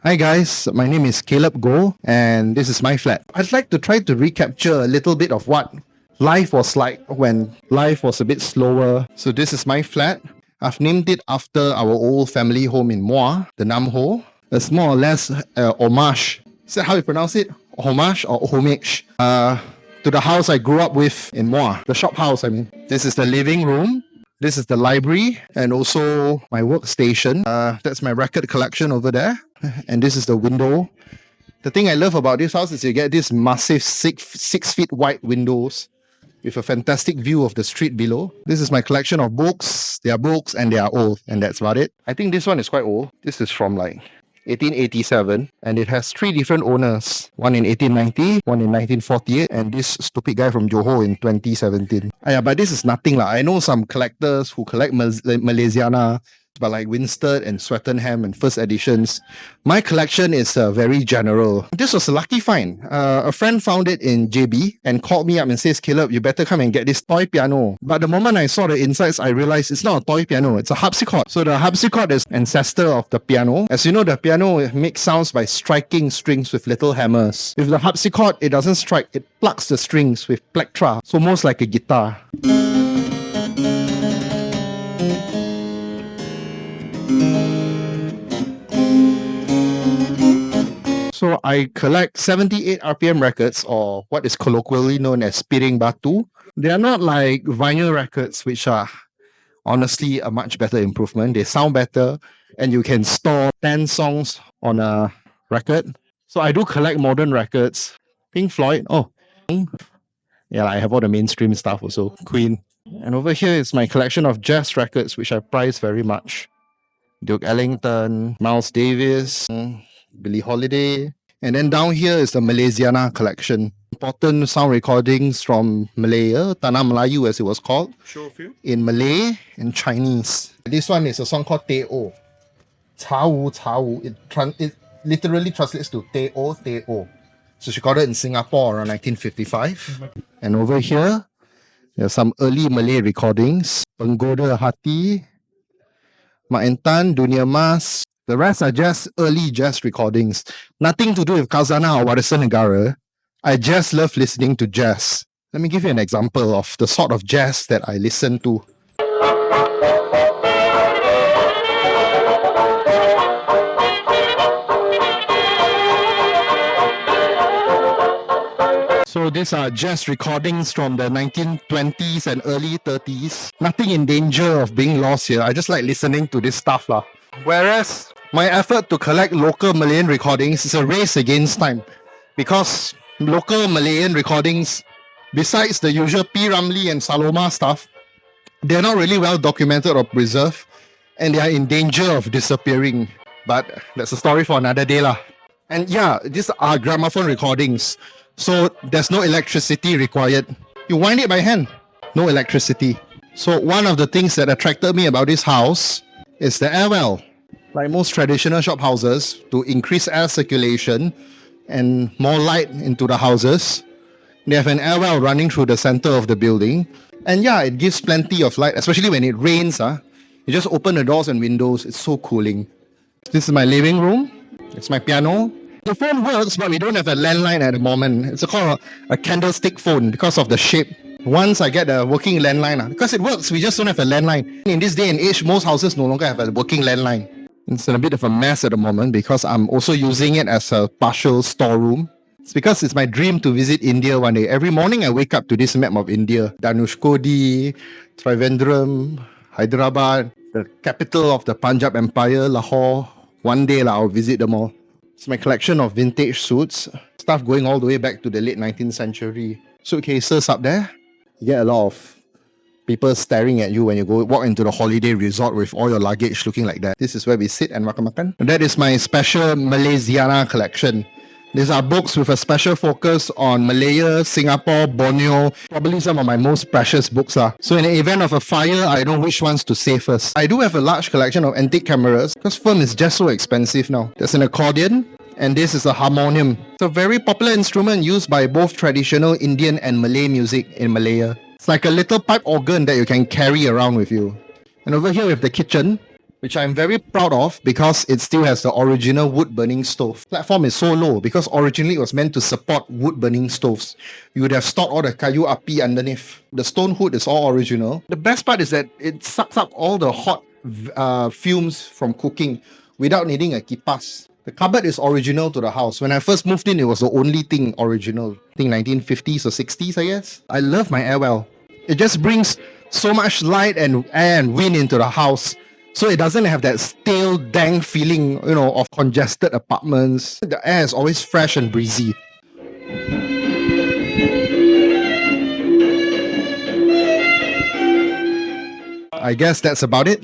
Hi guys, my name is Caleb Goh and this is my flat. I'd like to try to recapture a little bit of what life was like when life was a bit slower. So this is my flat. I've named it after our old family home in Muar, the Nam Ho. It's more or less homage. Is that how you pronounce it? Homage or homage? To the house I grew up with in Muar, the shop house I mean. This is the living room. This is the library and also my workstation. That's my record collection over there. And this is the window. The thing I love about this house is you get these massive six feet wide windows with a fantastic view of the street below. This is my collection of books. They are books and they are old, and that's about it. I think this one is quite old. This is from like 1887, and it has 3 different owners. One in 1890, one in 1948, and this stupid guy from Johor in 2017. Yeah, but this is nothing lah. I know some collectors who collect Malaysiana, but like Winston and Swettenham and first editions. My collection is very general. This was a lucky find. A friend found it in JB and called me up and says, Caleb, you better come and get this toy piano. But the moment I saw the insides, I realized it's not a toy piano, it's a harpsichord. So the harpsichord is ancestor of the piano. As you know, the piano makes sounds by striking strings with little hammers. With the harpsichord, it doesn't strike, it plucks the strings with plectra. So almost like a guitar. So I collect 78 RPM records, or what is colloquially known as piring batu. They are not like vinyl records, which are honestly a much better improvement. They sound better and you can store 10 songs on a record. So I do collect modern records. Pink Floyd. Oh, yeah, I have all the mainstream stuff also. Queen. And over here is my collection of jazz records, which I prize very much. Duke Ellington, Miles Davis, Billie Holiday. And then down here is the Malaysiana collection. Important sound recordings from Malaya, Tanah Melayu as it was called. Show a few. In Malay and Chinese. This one is a song called Teo. Cao Cao. It literally translates to Teo Teo. So she recorded in Singapore around 1955. And over here, there are some early Malay recordings. Penggoda Hati, Mak Entan, Dunia Mas. The rest are just early jazz recordings. Nothing to do with Khazanah or Warisan Negara. I just love listening to jazz. Let me give you an example of the sort of jazz that I listen to. So these are jazz recordings from the 1920s and early 30s. Nothing in danger of being lost here. I just like listening to this stuff lah. Whereas my effort to collect local Malayan recordings is a race against time, because local Malayan recordings, besides the usual P. Ramlee and Saloma stuff, they're not really well documented or preserved, and they are in danger of disappearing. But that's a story for another day lah. And yeah, these are gramophone recordings, so there's no electricity required. You wind it by hand, no electricity. So one of the things that attracted me about this house is the air well. Like most traditional shop houses, to increase air circulation and more light into the houses, they have an air well running through the center of the building. And yeah, it gives plenty of light, especially when it rains. You just open the doors and windows, it's so cooling. This is my living room. It's my piano. The phone works, but we don't have a landline at the moment. It's called a candlestick phone because of the shape. Once I get a working landline, because it works, we just don't have a landline. In this day and age, most houses no longer have a working landline. It's in a bit of a mess at the moment because I'm also using it as a partial storeroom. It's because it's my dream to visit India one day. Every morning I wake up to this map of India. Dhanushkodi, Trivandrum, Hyderabad, the capital of the Punjab Empire, Lahore. One day I'll visit them all. It's my collection of vintage suits. Stuff going all the way back to the late 19th century. Suitcases up there. You get a lot of people staring at you when you walk into the holiday resort with all your luggage looking like that. This is where we sit and makan-makan. And that is my special Malaysiana collection. These are books with a special focus on Malaya, Singapore, Borneo, probably some of my most precious books. So in the event of a fire, I know which ones to save first. I do have a large collection of antique cameras because film is just so expensive now. There's an accordion, and this is a harmonium. It's a very popular instrument used by both traditional Indian and Malay music in Malaya. It's like a little pipe organ that you can carry around with you. And over here we have the kitchen. which I'm very proud of because it still has the original wood burning stove. Platform is so low because originally it was meant to support wood burning stoves. You would have stored all the kayu api underneath. The stone hood is all original. The best part is that it sucks up all the hot fumes from cooking without needing a kipas. The cupboard is original to the house. When I first moved in, it was the only thing original. I think 1950s or 60s, I guess. I love my airwell. It just brings so much light and air and wind into the house. So it doesn't have that stale, dank feeling, of congested apartments. The air is always fresh and breezy. I guess that's about it.